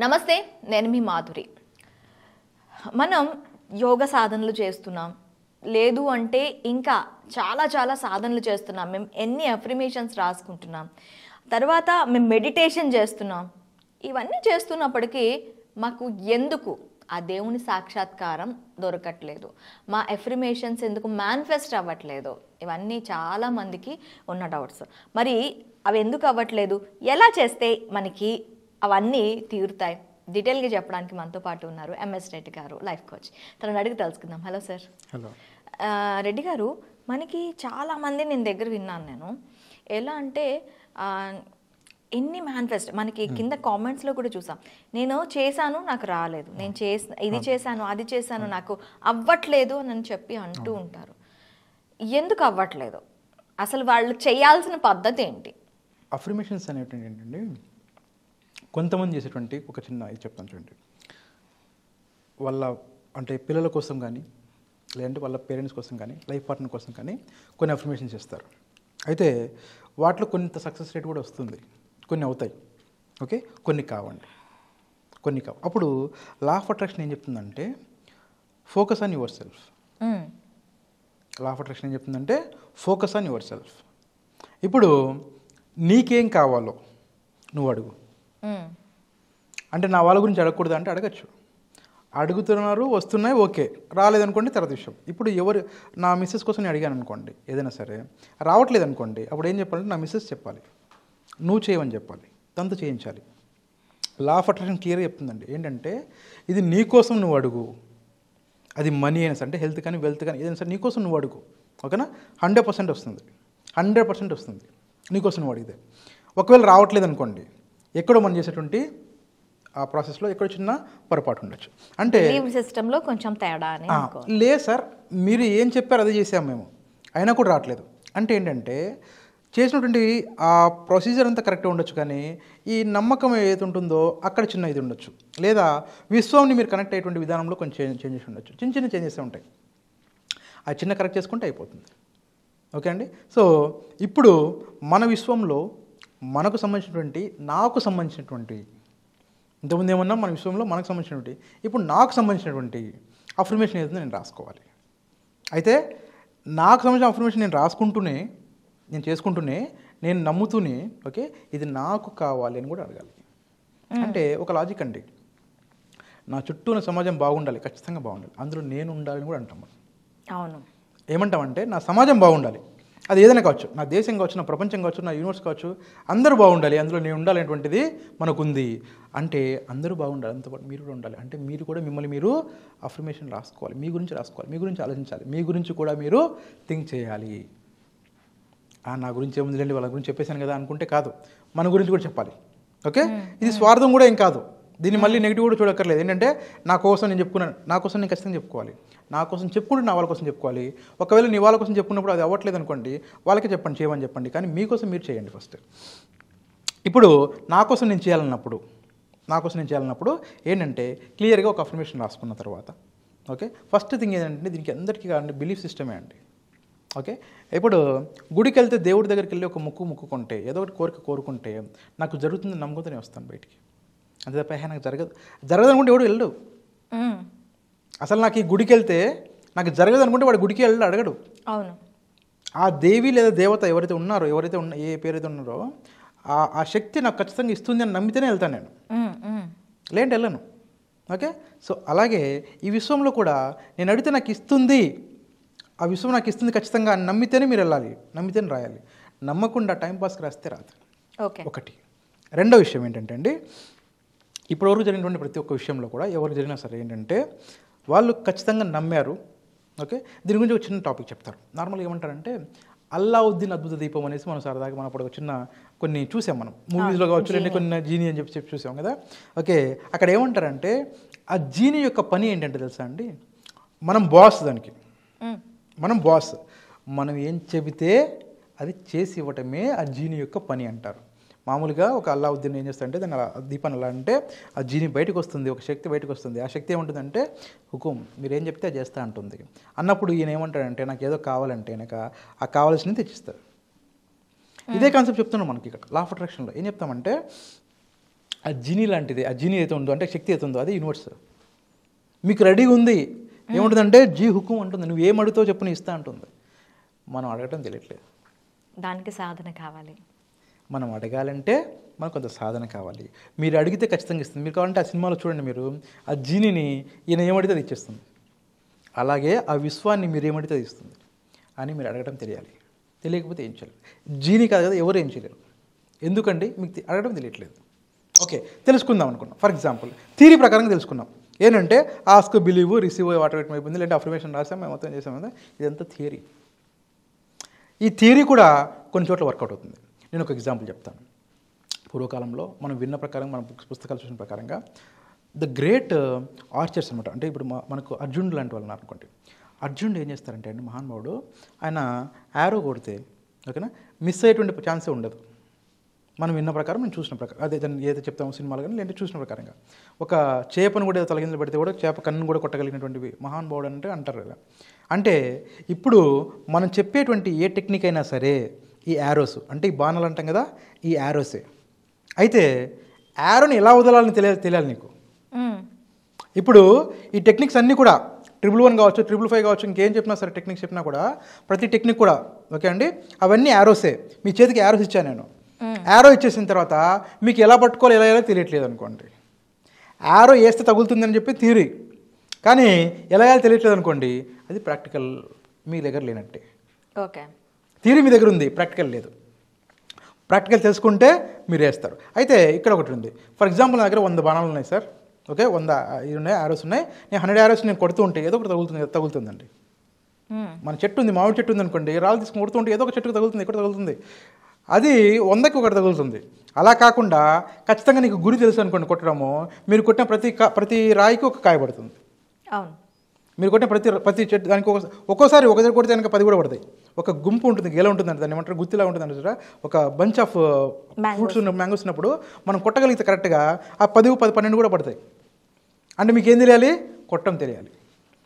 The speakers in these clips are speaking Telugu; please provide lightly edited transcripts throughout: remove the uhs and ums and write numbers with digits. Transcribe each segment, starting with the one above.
నమస్తే, నేను మీ మాధురి. మనం యోగ సాధనలు చేస్తున్నాం, లేదు అంటే ఇంకా చాలా సాధనలు చేస్తున్నాం. మేము ఎన్ని అఫర్మేషన్స్ రాసుకుంటున్నాం, తర్వాత మేము మెడిటేషన్ చేస్తున్నాం. ఇవన్నీ చేస్తున్నప్పటికీ మాకు ఎందుకు ఆ దేవుని సాక్షాత్కారం దొరకట్లేదు, మా అఫర్మేషన్స్ ఎందుకు మేనిఫెస్ట్ అవ్వట్లేదు? ఇవన్నీ చాలామందికి ఉన్న డౌట్స్. మరి అవి ఎందుకు అవ్వట్లేదు, ఎలా చేస్తే మనకి అవన్నీ తీరుతాయి? డీటెయిల్గా చెప్పడానికి మనతో పాటు ఉన్నారు ఎంఎస్ రెడ్డి గారు, లైఫ్ కోచ్. తనని అడిగి తెలుసుకుందాం. Hello sir. హలో రెడ్డి గారు, మనకి చాలామంది నేను దగ్గర విన్నాను. నేను ఎలా అంటే ఎన్ని మేనిఫెస్ట్ మనకి కింద కామెంట్స్లో కూడా చూసాం. నేను చేశాను, నాకు రాలేదు, నేను ఇది చేశాను, అది చేశాను, నాకు అవ్వట్లేదు అని చెప్పి అంటూ ఉంటారు. ఎందుకు అవ్వట్లేదు? అసలు వాళ్ళు చేయాల్సిన పద్ధతి ఏంటి? అఫర్మేషన్స్ అనేవి ఏంటంటే కొంతమంది చేసేటువంటి ఒక చిన్న ఇది చెప్తాను చూడండి. వాళ్ళ అంటే పిల్లల కోసం కానీ, లేదంటే వాళ్ళ పేరెంట్స్ కోసం కానీ, లైఫ్ పార్ట్నర్ కోసం కానీ కొన్ని అఫర్మేషన్స్ చేస్తారు. అయితే వాటిలో కొంత సక్సెస్ రేట్ కూడా వస్తుంది, కొన్ని అవుతాయి, ఓకే, కొన్ని కావండి, కొన్ని కావు. అప్పుడు లా ఆఫ్ అట్రాక్షన్ ఏం చెప్తుందంటే focus on your self. Law of attraction ఏం చెప్తుందంటే ఫోకస్ ఆన్ యువర్ సెల్ఫ్. ఇప్పుడు నీకేం కావాలో నువ్వు అడుగు. అంటే నా వాళ్ళ గురించి అడగకూడదు అంటే అడగచ్చు. అడుగుతున్నారు, వస్తున్నాయి, ఓకే. రాలేదనుకోండి తర్వాత విషయం. ఇప్పుడు నా మిస్సెస్ కోసం నేను అడిగాను అనుకోండి, ఏదైనా సరే రావట్లేదు అనుకోండి, అప్పుడు ఏం చెప్పాలంటే నా మిస్సెస్ చెప్పాలి, నువ్వు చేయమని చెప్పాలి, తనతో చేయించాలి. లా ఆఫ్ అట్రాక్షన్ క్లియర్గా చెప్తుందండి ఏంటంటే ఇది నీ కోసం నువ్వు అడుగు. అది మనీ అయినా సరే, అంటే హెల్త్ కానీ వెల్త్ కానీ ఏదైనా సరే నీకోసం నువ్వు అడుగు, ఓకేనా? 100% వస్తుంది, 100% వస్తుంది నీకోసం నువ్వు అడిగితే. ఒకవేళ రావట్లేదు అనుకోండి, ఎక్కడో మనం చేసేటువంటి ఆ ప్రాసెస్లో ఎక్కడో చిన్న పొరపాటు ఉండొచ్చు. అంటే సిస్టంలో కొంచెం తేడా. లేదు సార్, మీరు ఏం చెప్పారు అదే చేసాము మేము, అయినా కూడా రావట్లేదు అంటే ఏంటంటే చేసినటువంటి ఆ ప్రొసీజర్ అంతా కరెక్ట్గా ఉండొచ్చు, కానీ ఈ నమ్మకం ఏదైతే ఉంటుందో అక్కడ చిన్న ఇది ఉండొచ్చు, లేదా విశ్వంని మీరు కనెక్ట్ అయ్యేటువంటి విధానంలో కొంచెం చేంజెస్ ఉండొచ్చు. చిన్న చేంజెస్ ఉంటాయి, ఆ చిన్న కరెక్ట్ చేసుకుంటే అయిపోతుంది, ఓకే అండి. సో ఇప్పుడు మన విశ్వంలో మనకు సంబంధించినటువంటి, నాకు సంబంధించినటువంటి, ఇంతకుముందు ఏమన్నా మన విశ్వంలో మనకు సంబంధించినటువంటి, ఇప్పుడు నాకు సంబంధించినటువంటి అఫర్మేషన్ ఏదైతే నేను రాసుకోవాలి. అయితే నాకు సంబంధించిన అఫర్మేషన్ నేను రాసుకుంటూనే, నేను చేసుకుంటూనే, నేను నమ్ముతూనే, ఓకే, ఇది నాకు కావాలి అని కూడా అడగాలి. అంటే ఒక లాజిక్ అండి, నా చుట్టూ ఉన్న సమాజం బాగుండాలి, ఖచ్చితంగా బాగుండాలి, అందులో నేను ఉండాలని కూడా అంటాం మనం. అవును. ఏమంటామంటే నా సమాజం బాగుండాలి, అది ఏదైనా కావచ్చు, నా దేశం కావచ్చు, నా ప్రపంచం కావచ్చు, నా యూనివర్స్ కావచ్చు, అందరూ బాగుండాలి, అందులో నేను ఉండాలనేటువంటిది మనకుంది. అంటే అందరూ బాగుండాలి, అంతపాటు మీరు కూడా ఉండాలి. అంటే మీరు కూడా మిమ్మల్ని మీరు అఫర్మేషన్ రాసుకోవాలి, మీ గురించి రాసుకోవాలి, మీ గురించి ఆలోచించాలి, మీ గురించి కూడా మీరు థింక్ చేయాలి. నా గురించి ఏముంది లేండి, వాళ్ళ గురించి చెప్పేశాను కదా అనుకుంటే కాదు, మన గురించి కూడా చెప్పాలి, ఓకే. ఇది స్వార్థం కూడా ఏం కాదు, దీన్ని మళ్ళీ నెగిటివ్ కూడా చూడక్కర్లేదు. ఏంటంటే నా కోసం నేను చెప్పుకున్నాను, నా కోసం నేను ఖచ్చితంగా చెప్పుకోవాలి, నా కోసం చెప్పుకుంటే నా వాళ్ళ కోసం చెప్పుకోవాలి. ఒకవేళ నీ వాళ్ళ కోసం చెప్పుకున్నప్పుడు అది అవ్వట్లేదు అనుకోండి, వాళ్ళకి చెప్పండి, చేయమని చెప్పండి, కానీ మీకోసం మీరు చేయండి ఫస్ట్. ఇప్పుడు నా కోసం నేను చేయాలన్నప్పుడు ఏంటంటే క్లియర్గా ఒక అఫర్మేషన్ రాసుకున్న తర్వాత, ఓకే, ఫస్ట్ థింగ్ ఏంటంటే దీనికి అందరికీ కాదండి బిలీఫ్ సిస్టమే అండి, ఓకే. ఇప్పుడు గుడికి వెళ్తే దేవుడి దగ్గరికి వెళ్ళి ఒక ముక్కుకుంటే, ఏదో ఒకటి కోరుకుంటే నాకు జరుగుతుంది నమ్ముకుంటూనే వస్తాను బయటికి, అంతే తప్ప నాకు జరగదు అనుకుంటే ఎవడు వెళ్ళడు. అసలు నాకు ఈ గుడికి వెళ్తే నాకు జరగదు అనుకుంటే వాడు గుడికి వెళ్ళి అడగడు. అవును. ఆ దేవి లేదా దేవత ఎవరైతే ఉన్నారో, ఏ పేరైతే ఉన్నారో ఆ శక్తి నాకు ఖచ్చితంగా ఇస్తుంది అని నమ్మితేనే వెళ్తాను నేను, లేదంటే వెళ్ళను, ఓకే. సో అలాగే ఈ విశ్వంలో కూడా నేను అడిగితే నాకు ఇస్తుంది, ఆ విశ్వం నాకు ఇస్తుంది ఖచ్చితంగా అని నమ్మితేనే మీరు వెళ్ళాలి, నమ్మితేనే రాయాలి. నమ్మకుండా టైంపాస్కి రాస్తే రాదు, ఒకటి. రెండో విషయం ఏంటంటే అండి, ఇప్పటివరకు జరిగినటువంటి ప్రతి ఒక్క విషయంలో కూడా ఎవరు జరిగినా సరే ఏంటంటే వాళ్ళు ఖచ్చితంగా నమ్మారు, ఓకే. దీని గురించి ఒక చిన్న టాపిక్ చెప్తారు. నార్మల్గా ఏమంటారంటే అల్లావుద్దీన్ అద్భుత దీపం అనేసి మనం సరదాగా మనం అప్పుడు చిన్న కొన్ని చూసాం, మనం మూవీస్లో కావచ్చు, లేదంటే కొన్ని జీనీ అని చెప్పి చూసాం కదా, ఓకే. అక్కడ ఏమంటారంటే ఆ జీనీ యొక్క పని ఏంటంటే తెలుసా అండి, మనం బాస్, దానికి మనం బాస్, మనం ఏం చెబితే అది చేసి ఇవ్వటమే ఆ జీనీ యొక్క పని అంటారు. మామూలుగా ఒక అల్లావుద్దీన్ ఏం చేస్తాడంటే దాన్ని దీపాన్ని అలా అంటే ఆ జీని బయటకు వస్తుంది, ఒక శక్తి బయటకు వస్తుంది. ఆ శక్తి ఏముంటుందంటే హుకుం, మీరేం చెప్తే అది చేస్తా అంటుంది. అన్నప్పుడు ఈయన ఏమంటాడంటే నాకు ఏదో కావాలంటే నాకు ఆ కావాల్సినవి తెచ్చిస్తారు. ఇదే కాన్సెప్ట్ చెప్తున్నాం మనకి ఇక్కడ లా ఆఫ్ అట్రాక్షన్లో. ఏం చెప్తామంటే ఆ జీనీ లాంటిది, ఆ జీనీ అయితే ఉందో అంటే శక్తి అయితే ఉందో అది యూనివర్స్ మీకు రెడీగా ఉంది. ఏముంటుందంటే జీ హుకుం అంటుంది, నువ్వు ఏం అడుగుతావు చెప్పు నేను ఇస్తా అంటుంది. మనం అడగటం తెలియట్లేదు. దానికి సాధన కావాలి. మనం అడగాలంటే మనకు కొంత సాధన కావాలి. మీరు అడిగితే ఖచ్చితంగా ఇస్తుంది. మీరు కావాలంటే ఆ సినిమాలో చూడండి, మీరు ఆ జీనీని ఈయన ఏమడితే అది ఇచ్చేస్తుంది. అలాగే ఆ విశ్వాన్ని మీరు ఏమడితే అది ఇస్తుంది అని మీరు అడగడం తెలియాలి. తెలియకపోతే ఏం చేయలేరు. జీనీ కాదు కదా, ఎవరు ఏం చేయలేరు. ఎందుకండి మీకు అడగడం తెలియట్లేదు. ఓకే, తెలుసుకుందాం అనుకున్నాం. ఫర్ ఎగ్జాంపుల్ థియరీ ప్రకారంగా తెలుసుకున్నాం. ఏంటంటే ఆస్క్, బిలీవ్, రిసీవ్, వాటర్ అయిపోయింది, లేదంటే అఫర్మేషన్ రాసాం, మేము మొత్తం చేసాం కదా, ఇదంతా థియరీ. ఈ థియరీ కూడా కొన్ని చోట్ల వర్కౌట్ అవుతుంది. నేను ఒక ఎగ్జాంపుల్ చెప్తాను. పూర్వకాలంలో మనం విన్న ప్రకారం, మన పుస్తకాలు చూసిన ప్రకారంగా ద గ్రేట్ ఆర్చర్స్ అనమాట. అంటే ఇప్పుడు మనకు అర్జునుడు లాంటి వాళ్ళు అనుకోండి. అర్జునుడు ఏం చేస్తారంటే అండి, మహానుభావుడు, ఆయన యారో కొడితే ఓకేనా మిస్ అయ్యేటువంటి ఛాన్సే ఉండదు. మనం విన్న ప్రకారం, నేను చూసిన ప్రకారం, అదే ఏదైతే చెప్తామో సినిమాలు కానీ లేదంటే చూసిన ప్రకారంగా, ఒక చేపను కూడా తలకిందులు పెడితే కూడా చేప కన్ను కూడా కొట్టగలిగినటువంటి మహానుభావుడు అంటే అంటారు కదా. అంటే ఇప్పుడు మనం చెప్పేటువంటి ఏ టెక్నిక్ అయినా సరే ఈ యారోస్ అంటే ఈ బాణాలు అంటాం కదా, ఈ యారోసే. అయితే యారోని ఎలా వదలాలని తెలియాలి నీకు. ఇప్పుడు ఈ టెక్నిక్స్ అన్నీ కూడా 111 కావచ్చు, 555 కావచ్చు, ఇంకేం చెప్పినా సరే టెక్నిక్స్ చెప్పినా కూడా ప్రతి టెక్నిక్ కూడా ఓకే అండి, అవన్నీ యారోసే. మీ చేతికి యారోస్ ఇచ్చాను నేను. యారో ఇచ్చేసిన తర్వాత మీకు ఎలా పట్టుకోవాలి ఎలా తెలియట్లేదు అనుకోండి. యారో వేస్తే తగులుతుందని చెప్పి థియరీ, కానీ ఎలా తెలియట్లేదు అనుకోండి, అది ప్రాక్టికల్ మీ దగ్గర లేనట్టే. ఓకే, థియరీ మీ దగ్గర ఉంది, ప్రాక్టికల్ లేదు. ప్రాక్టికల్ తెలుసుకుంటే మీరు వేస్తారు. అయితే ఇక్కడ ఒకటి ఉంది. ఫర్ ఎగ్జాంపుల్ నా దగ్గర 100 బాణాలు ఉన్నాయి సార్. ఓకే, 100 ఇది ఉన్నాయి, యారోస్ ఉన్నాయి. నేను 100 యారోస్ నేను కొడుతూ ఉంటే ఏదో ఒకటి తగులుతుందండి. మన చెట్టు ఉంది, మామిడి చెట్టు ఉంది అనుకోండి, రాళ్ళు తీసుకుని కొడుతూ ఉంటే ఏదో ఒక చెట్టుకు తగులుతుంది, ఎక్కడ తగులుతుంది, అది 100కి ఒకటి తగులుతుంది. అలా కాకుండా ఖచ్చితంగా నీకు గురి తెలుసు అనుకోండి కొట్టడము, మీరు కొట్టిన ప్రతి రాయికి ఒక కాయ పడుతుంది. అవును, మీరు కొట్టిన ప్రతి చెట్టు దానికి ఒక్కోసారి ఒక కొడితే కనుక 10 కూడా పడతాయి. ఒక గుంపు ఉంటుంది, గేల ఉంటుందండి, దాన్ని ఏమంటారు, గుత్తిలా ఉంటుందండి చూడ, ఒక బంచ్ ఆఫ్ ఫ్రూట్స్ మ్యాంగోస్ ఉన్నప్పుడు మనం కొట్టగలిగితే కరెక్ట్గా ఆ 10, 12 కూడా పడతాయి. అంటే మీకు ఏం తెలియాలి, కొట్టడం తెలియాలి.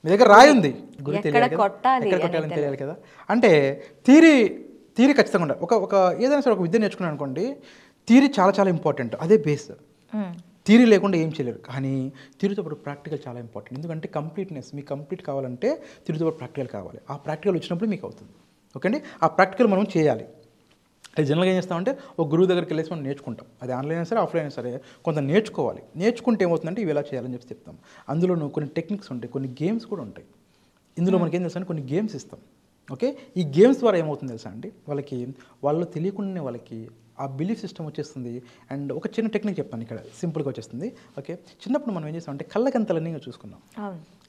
మీ దగ్గర రాయి ఉంది, గురి తెలియాలి, ఎక్కడ కొట్టాలని తెలియాలి కదా. అంటే థియరీ ఖచ్చితంగా ఉండాలి. ఒక ఏదైనా సరే ఒక విద్య నేర్చుకున్నాను అనుకోండి, థియరీ చాలా చాలా ఇంపార్టెంట్, అదే బేస్. థియరీ లేకుండా ఏం చేయలేరు. కానీ థియరీతో పాటు ప్రాక్టికల్ చాలా ఇంపార్టెంట్. ఎందుకంటే కంప్లీట్నెస్ మీకు కంప్లీట్ కావాలంటే థియరీతో పాటు ప్రాక్టికల్ కావాలి. ఆ ప్రాక్టికల్ వచ్చినప్పుడు మీకు అవుతుంది. ఓకే అండి, ఆ ప్రాక్టికల్ మనం చేయాలి. అది జనరల్గా ఏం చేస్తామంటే ఒక గురువు దగ్గరికి వెళ్ళేసి మనం నేర్చుకుంటాం. అది ఆన్లైన్ అయినా సరే ఆఫ్లైన్ అయినా సరే కొంత నేర్చుకోవాలి. నేర్చుకుంటే ఏమవుతుందంటే ఇవి ఎలా చేయాలని చెప్పి చెప్తాం. అందులోనూ కొన్ని టెక్నిక్స్ ఉంటాయి, కొన్ని గేమ్స్ కూడా ఉంటాయి. ఇందులో మనకేం తెలుసా అంటే కొన్ని గేమ్స్ ఇస్తాం. ఓకే, ఈ గేమ్స్ ద్వారా ఏమవుతుంది తెలుసా అండి, వాళ్ళు తెలియకుండానే వాళ్ళకి ఆ బిలీఫ్ సిస్టమ్ వచ్చేస్తుంది. అండ్ ఒక చిన్న టెక్నిక్ చెప్తాను ఇక్కడ, సింపుల్గా వచ్చేస్తుంది. ఓకే, చిన్నప్పుడు మనం ఏం చేస్తామంటే కళ్ళ గంతలన్నీ చూసుకున్నాం.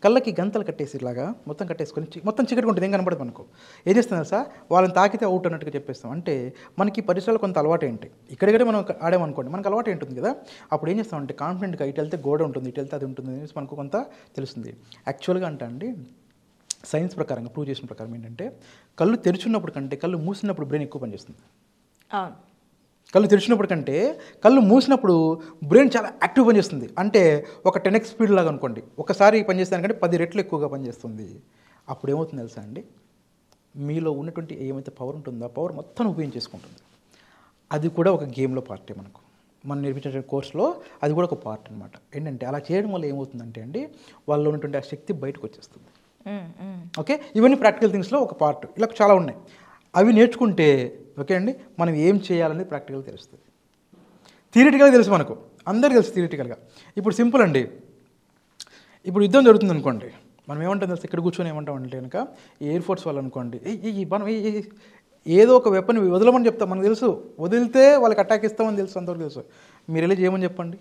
కళ్ళకి గంతలు కట్టేసి ఇలాగా మొత్తం కట్టేసుకొని మొత్తం చీకటి ఉంటుంది, ఏం కనపడదు మనకు. ఏం చేస్తుంది సార్, వాళ్ళని తాకితే అవుట్ అన్నట్టుగా చెప్పేస్తాం. అంటే మనకి పరిసరాలు కొంత అలవాటు ఏంటి, ఇక్కడికడే మనం ఆడామనుకోండి, మనకు అలవాటు ఉంటుంది కదా. అప్పుడు ఏం చేస్తామంటే కాన్ఫిడెంట్గా ఇటు వెళ్తే గోడ ఉంటుంది, ఇటు వెళ్తే అది ఉంటుంది అనేసి మనకు కొంత తెలుస్తుంది. యాక్చువల్గా అంటే అండి, సైన్స్ ప్రకారంగా ప్రూవ్ చేసిన ప్రకారం ఏంటంటే కళ్ళు తెరుచున్నప్పుడు కంటే కళ్ళు మూసినప్పుడు బ్రెయిన్ ఎక్కువ పనిచేస్తుంది. కళ్ళు తెరిచినప్పుడు కంటే కళ్ళు మూసినప్పుడు బ్రెయిన్ చాలా యాక్టివ్ పనిచేస్తుంది. అంటే ఒక 10x స్పీడ్ లాగా అనుకోండి, ఒకసారి పనిచేస్తానికంటే 10 రెట్లు ఎక్కువగా పనిచేస్తుంది. అప్పుడు ఏమవుతుంది తెలుసా అండి, మీలో ఉన్నటువంటి ఏమైతే పవర్ ఉంటుందో ఆ పవర్ మొత్తం ఉపయోగించేసుకుంటుంది. అది కూడా ఒక గేమ్లో పార్టే. మనం నేర్పించే కోర్సులో అది కూడా ఒక పార్ట్ అనమాట. ఏంటంటే అలా చేయడం వల్ల ఏమవుతుందంటే అండి, వాళ్ళు ఉన్నటువంటి ఆ శక్తి బయటకు వచ్చేస్తుంది. ఓకే, ఇవన్నీ ప్రాక్టికల్ థింగ్స్లో ఒక పార్ట్. ఇలా చాలా ఉన్నాయి. అవి నేర్చుకుంటే ఓకే అండి, మనం ఏం చేయాలనేది ప్రాక్టికల్ తెలుస్తుంది. థియరిటికల్గా తెలుసు, మనకు అందరికీ తెలుసు థియరిటికల్గా. ఇప్పుడు సింపుల్ అండి, ఇప్పుడు యుద్ధం జరుగుతుంది అనుకోండి, మనం ఏమంటాం తెలుసు, ఇక్కడ కూర్చొని ఏమంటామంటే కనుక ఎయిర్ ఫోర్స్ వాళ్ళు అనుకోండి, మనం ఏదో ఒక వెపన్ వదలమని చెప్తాం, మనకు తెలుసు. వదిలితే వాళ్ళకి అటాక్ ఇస్తామని తెలుసు, అంతవరకు తెలుసు. మీరు వెళ్ళి చేయమని చెప్పండి.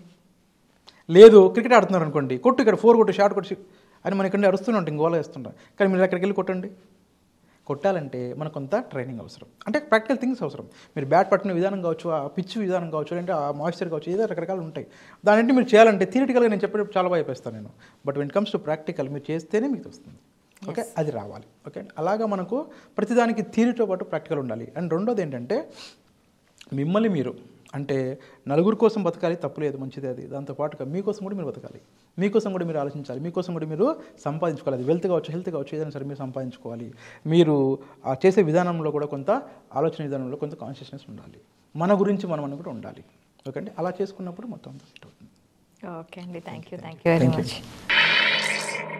లేదు, క్రికెట్ ఆడుతున్నారు అనుకోండి, కొట్టు ఇక్కడ 4 కొట్టు, షార్ట్ కొట్టు అని మనం ఇక్కడ అరుస్తూనే ఉంటాం, గోల వేస్తుంటాం. కానీ మీరు అక్కడికి వెళ్ళి కొట్టండి. కొట్టాలంటే మనకు కొంత ట్రైనింగ్ అవసరం, అంటే ప్రాక్టికల్ థింగ్స్ అవసరం. మీరు బ్యాట్ పట్టిన విధానం కావచ్చు, ఆ పిచ్ విధానం కావచ్చు, అంటే ఆ మాయిశ్చర్ కావచ్చు, ఏదో రకరకాలు ఉంటాయి. దానింటి మీరు చేయాలంటే థియరిటికల్గా నేను చెప్పేటప్పుడు చాలా బాగా చెప్పేస్తాను నేను. But when comes to practical మీరు చేస్తేనే మీకు వస్తుంది. ఓకే, అది రావాలి. ఓకే, అలాగా మనకు ప్రతిదానికి థియరీతో పాటు ప్రాక్టికల్ ఉండాలి. అండ్ రెండోది ఏంటంటే మిమ్మల్ని మీరు, అంటే నలుగురు కోసం బతకాలి, తప్పులేదు, మంచిది అది. దాంతోపాటుగా మీకోసం కూడా మీరు బతకాలి, మీకోసం కూడా మీరు ఆలోచించాలి, మీకోసం కూడా మీరు సంపాదించుకోవాలి. అది వెల్త్ కావచ్చు, హెల్త్ కావచ్చు, ఏదైనా సరే మీరు సంపాదించుకోవాలి. మీరు ఆ చేసే విధానంలో కూడా కొంత ఆలోచన విధానంలో కొంత కాన్షియస్నెస్ ఉండాలి. మన గురించి మనం కూడా ఉండాలి. ఓకే అండి, అలా చేసుకున్నప్పుడు మొత్తం సెట్ అవుతుంది. ఓకే అండి, thank you very Thank you. Much.